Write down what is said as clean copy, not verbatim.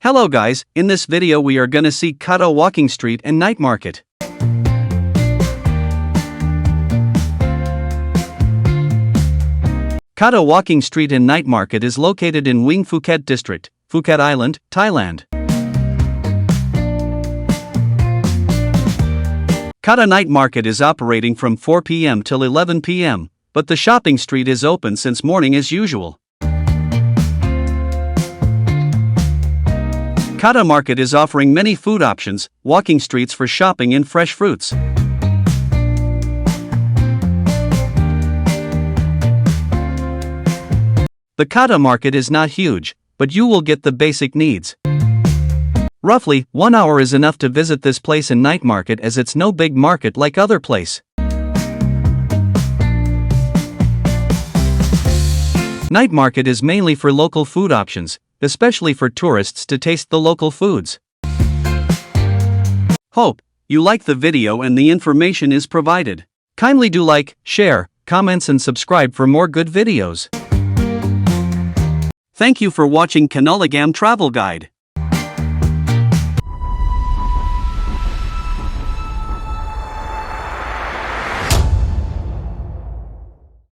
Hello guys, in this video we are gonna see Kata Walking Street and Night Market. Kata Walking Street and Night Market is located in Wing Phuket District, Phuket Island, Thailand. Kata Night Market is operating from 4 p.m. till 11 p.m., but the shopping street is open since morning as usual. Kata Market is offering many food options, walking streets for shopping and fresh fruits. The Kata Market is not huge, but you will get the basic needs. Roughly, 1 hour is enough to visit this place in Night Market as it's no big market like other place. Night Market is mainly for local food options, especially for tourists to taste the local foods. Hope you like the video and the information is provided. Kindly do like, share, comments and subscribe for more good videos. Thank you for watching Kanaulagam Travel Guide.